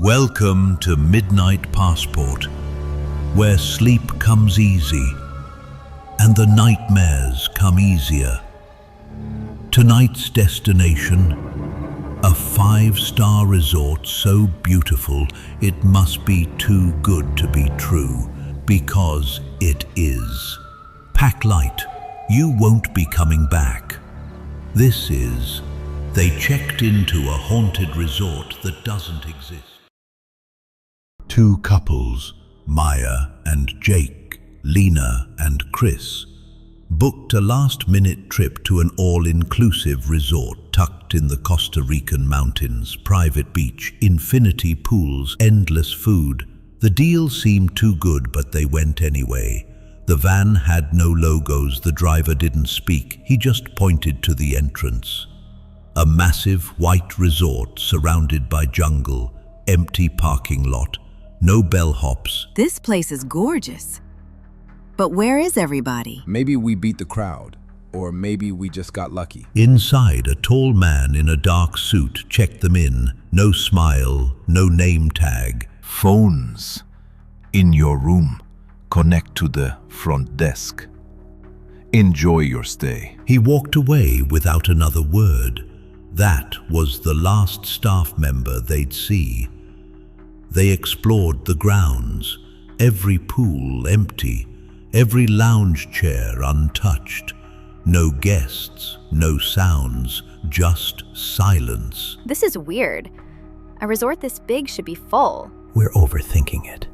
Welcome to Midnight Passport, where sleep comes easy and the nightmares come easier. Tonight's destination, a 5-star resort so beautiful it must be too good to be true, because it is. Pack light, you won't be coming back. This is, they checked into a haunted resort that doesn't exist. Two couples, Maya and Jake, Lena and Chris, booked a last-minute trip to an all-inclusive resort tucked in the Costa Rican mountains, private beach, infinity pools, endless food. The deal seemed too good, but they went anyway. The van had no logos, the driver didn't speak, he just pointed to the entrance. A massive white resort surrounded by jungle, empty parking lot, no bellhops. This place is gorgeous. But where is everybody? Maybe we beat the crowd, or maybe we just got lucky. Inside, a tall man in a dark suit checked them in. No smile, no name tag. Phones in your room. Connect to the front desk. Enjoy your stay. He walked away without another word. That was the last staff member they'd see. They explored the grounds, every pool empty, every lounge chair untouched. No guests, no sounds, just silence. This is weird. A resort this big should be full. We're overthinking it.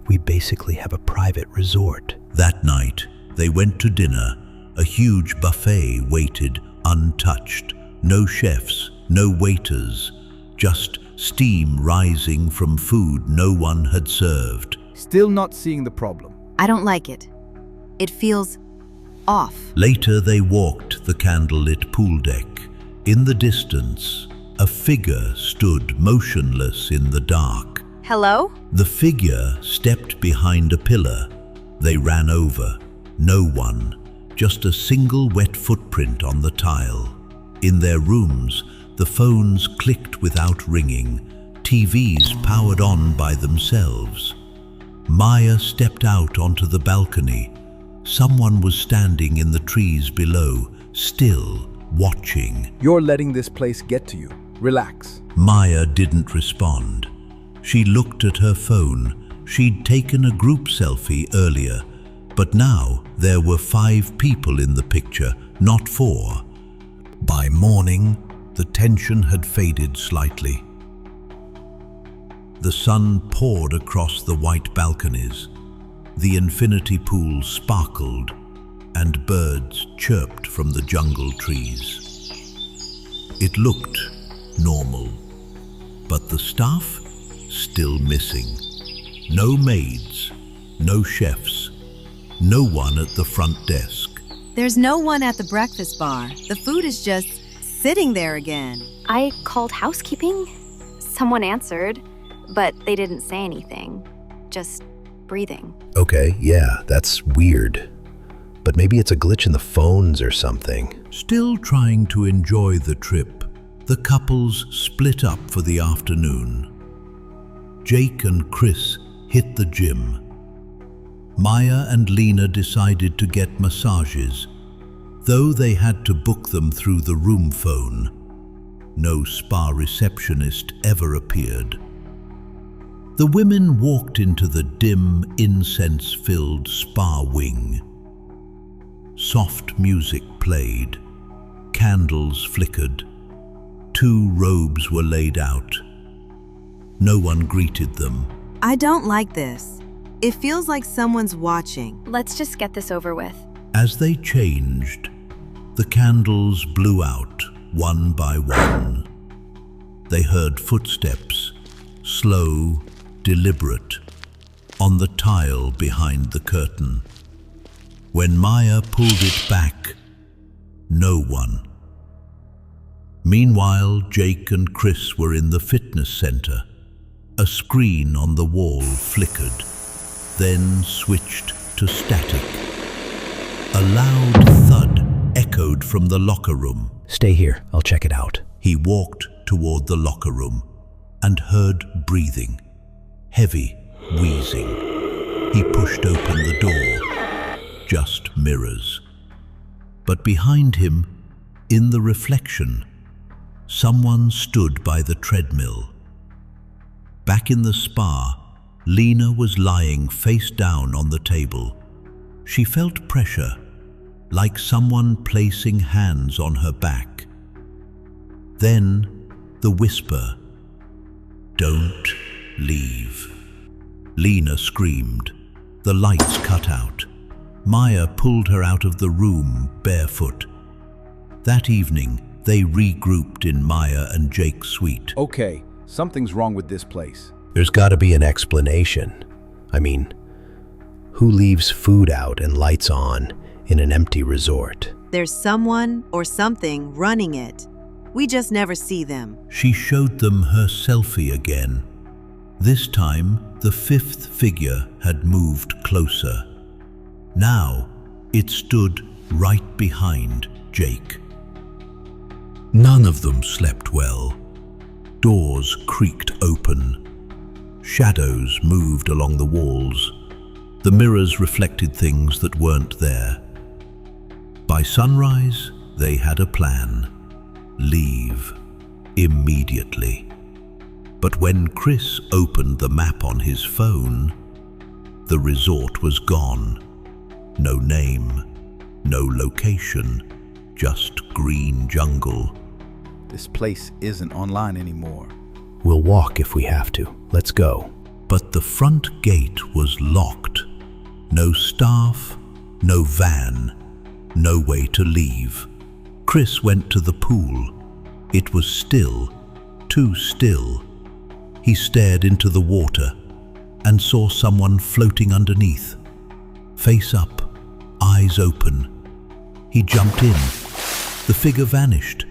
We basically have a private resort. That night, they went to dinner. A huge buffet waited, untouched. No chefs, no waiters, just steam rising from food no one had served. Still not seeing the problem. I don't like it. It feels off. Later they walked the candlelit pool deck. In the distance, a figure stood motionless in the dark. Hello? The figure stepped behind a pillar. They ran over. No one, just a single wet footprint on the tile. In their rooms, the phones clicked without ringing, TVs powered on by themselves. Maya stepped out onto the balcony. Someone was standing in the trees below, still watching. You're letting this place get to you. Relax. Maya didn't respond. She looked at her phone. She'd taken a group selfie earlier, but now there were 5 people in the picture, not 4. By morning, the tension had faded slightly. The sun poured across the white balconies. The infinity pool sparkled, and birds chirped from the jungle trees. It looked normal, but the staff still missing. No maids, no chefs, no one at the front desk. There's no one at the breakfast bar. The food is just sitting there again. I called housekeeping. Someone answered, but they didn't say anything. Just breathing. Okay, yeah, that's weird. But maybe it's a glitch in the phones or something. Still trying to enjoy the trip, the couples split up for the afternoon. Jake and Chris hit the gym. Maya and Lena decided to get massages, though they had to book them through the room phone. No spa receptionist ever appeared. The women walked into the dim, incense-filled spa wing. Soft music played. Candles flickered. 2 robes were laid out. No one greeted them. I don't like this. It feels like someone's watching. Let's just get this over with. As they changed, the candles blew out one by one. They heard footsteps, slow, deliberate, on the tile behind the curtain. When Maya pulled it back, no one. Meanwhile, Jake and Chris were in the fitness center. A screen on the wall flickered, then switched to static. A loud thud echoed from the locker room. Stay here, I'll check it out. He walked toward the locker room, and heard breathing, heavy, wheezing. He pushed open the door. Just mirrors. But behind him, in the reflection, someone stood by the treadmill. Back in the spa, Lena was lying face down on the table. She felt pressure, like someone placing hands on her back. Then the whisper, "Don't leave." Lena screamed. The lights cut out. Maya pulled her out of the room barefoot. That evening, they regrouped in Maya and Jake's suite. Okay, something's wrong with this place. There's got to be an explanation. I mean, who leaves food out and lights on in an empty resort? There's someone or something running it. We just never see them. She showed them her selfie again. This time, the fifth figure had moved closer. Now, it stood right behind Jake. None of them slept well. Doors creaked open. Shadows moved along the walls. The mirrors reflected things that weren't there. By sunrise, they had a plan. Leave. Immediately. But when Chris opened the map on his phone, the resort was gone. No name, no location, just green jungle. This place isn't online anymore. We'll walk if we have to. Let's go. But the front gate was locked. No staff, no van, no way to leave. Chris went to the pool. It was still, too still. He stared into the water and saw someone floating underneath. Face up, eyes open. He jumped in. The figure vanished.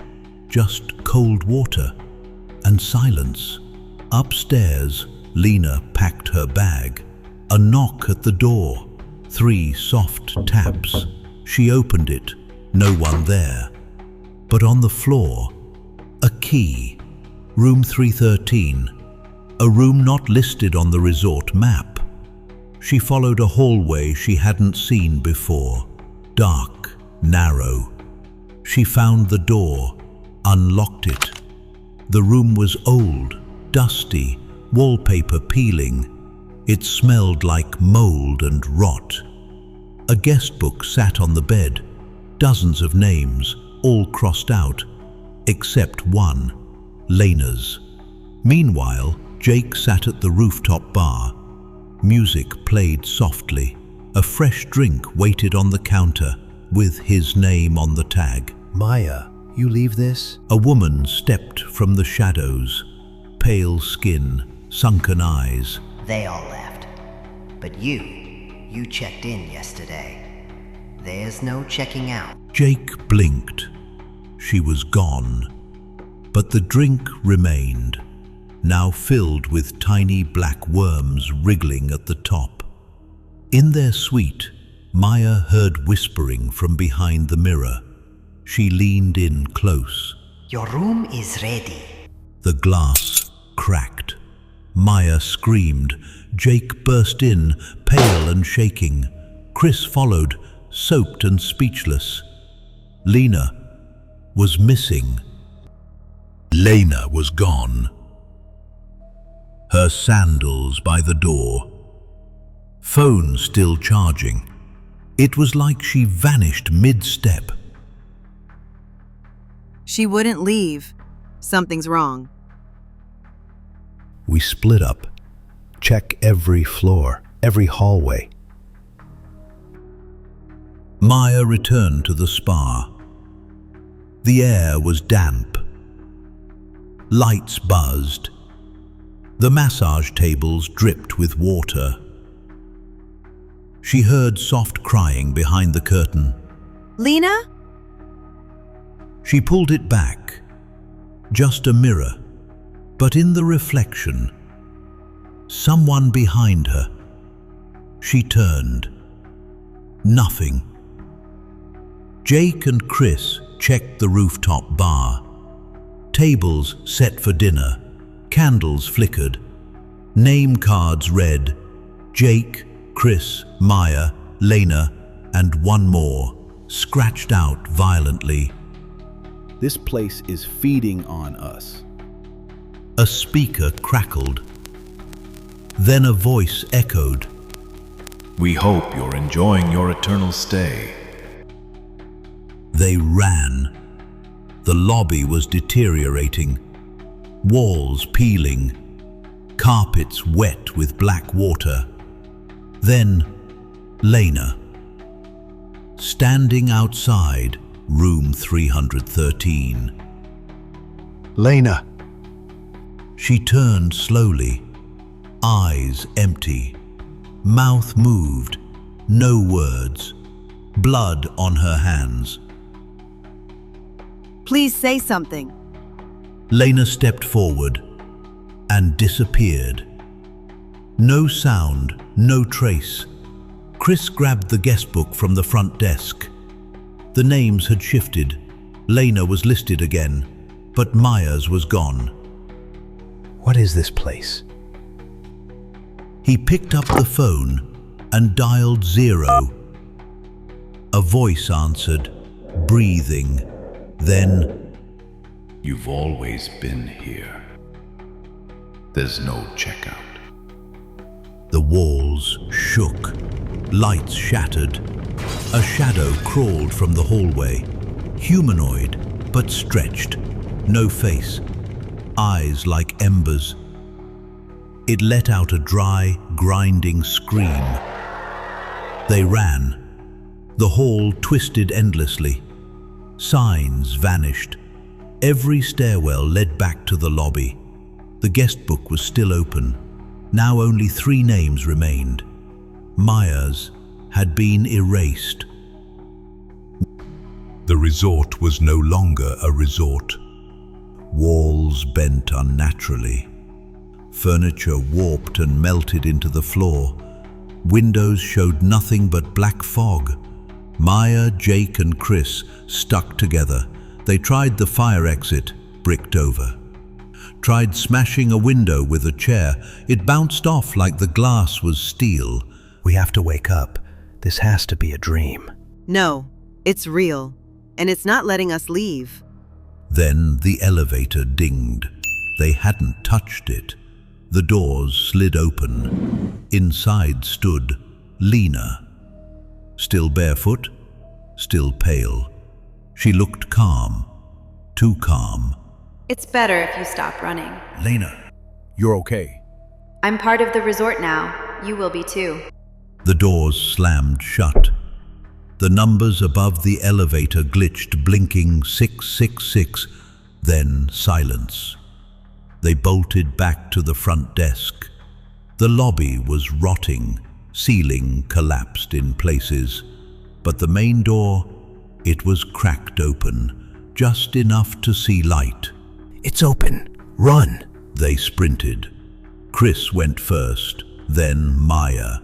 Just cold water and silence. Upstairs, Lena packed her bag. A knock at the door. 3 soft taps. She opened it. No one there. But on the floor, a key. Room 313. A room not listed on the resort map. She followed a hallway she hadn't seen before. Dark, narrow. She found the door, unlocked it. The room was old, dusty, wallpaper peeling. It smelled like mold and rot. A guest book sat on the bed. Dozens of names, all crossed out, except one, Lena's. Meanwhile, Jake sat at the rooftop bar. Music played softly. A fresh drink waited on the counter, with his name on the tag. Maya, you leave this? A woman stepped from the shadows. Pale skin, sunken eyes. They all left. But you checked in yesterday. There's no checking out. Jake blinked. She was gone. But the drink remained, now filled with tiny black worms wriggling at the top. In their suite, Maya heard whispering from behind the mirror. She leaned in close. Your room is ready. The glass cracked. Maya screamed. Jake burst in, pale and shaking. Chris followed, soaked and speechless. Lena was missing. Lena was gone. Her sandals by the door. Phone still charging. It was like she vanished mid-step. She wouldn't leave. Something's wrong. We split up. Check every floor, every hallway. Maya returned to the spa. The air was damp. Lights buzzed. The massage tables dripped with water. She heard soft crying behind the curtain. Lena? She pulled it back. Just a mirror. But in the reflection, someone behind her. She turned. Nothing. Jake and Chris checked the rooftop bar. Tables set for dinner. Candles flickered. Name cards read Jake, Chris, Maya, Lena, and one more, scratched out violently. This place is feeding on us. A speaker crackled. Then a voice echoed. We hope you're enjoying your eternal stay. They ran. The lobby was deteriorating. Walls peeling. Carpets wet with black water. Then, Lena. Standing outside room 313. Lena! She turned slowly, eyes empty, mouth moved, no words, blood on her hands. Please say something. Lena stepped forward and disappeared. No sound, no trace. Chris grabbed the guest book from the front desk. The names had shifted. Lena was listed again, but Maya's was gone. What is this place? He picked up the phone and dialed 0. A voice answered, breathing. Then, You've always been here. There's no checkout. the walls shook. Lights shattered. A shadow crawled from the hallway. Humanoid, but stretched. No face. Eyes like embers. It let out a dry, grinding scream. They ran. The hall twisted endlessly. Signs vanished. Every stairwell led back to the lobby. The guest book was still open. Now only 3 names remained. Maya's had been erased. The resort was no longer a resort. Walls bent unnaturally. Furniture warped and melted into the floor. Windows showed nothing but black fog. Maya, Jake, and Chris stuck together. They tried the fire exit, bricked over. Tried smashing a window with a chair. It bounced off like the glass was steel. We have to wake up. This has to be a dream. No, it's real, and it's not letting us leave. Then the elevator dinged. They hadn't touched it. The doors slid open. Inside stood Lena. Still barefoot, still pale. She looked calm, too calm. It's better if you stop running. Lena. You're okay. I'm part of the resort now. You will be too. The doors slammed shut. The numbers above the elevator glitched, blinking 666, then silence. They bolted back to the front desk. The lobby was rotting, ceiling collapsed in places, but the main door, it was cracked open, just enough to see light. It's open. Run. They sprinted. Chris went first, then Maya.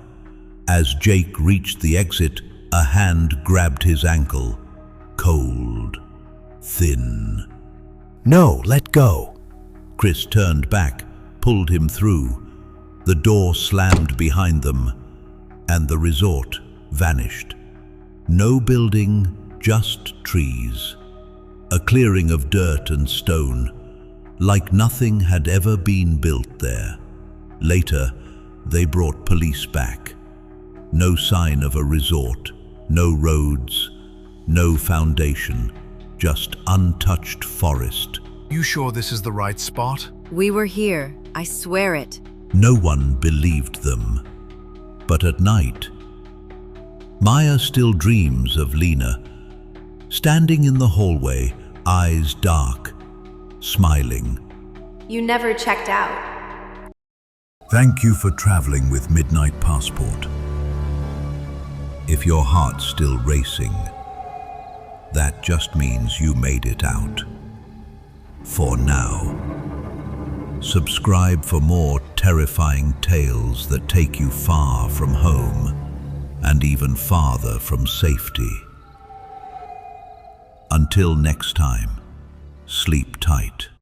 As Jake reached the exit, a hand grabbed his ankle. Cold, thin. No, let go. Chris turned back, pulled him through. The door slammed behind them, and the resort vanished. No building, just trees. A clearing of dirt and stone, like nothing had ever been built there. Later, they brought police back. No sign of a resort, no roads, no foundation, just untouched forest. You sure this is the right spot? We were here, I swear it. No one believed them. But at night, Maya still dreams of Lena, standing in the hallway, eyes dark, smiling. You never checked out. Thank you for traveling with Midnight Passport. If your heart's still racing, that just means you made it out. For now. Subscribe for more terrifying tales that take you far from home and even farther from safety. Until next time, sleep tight.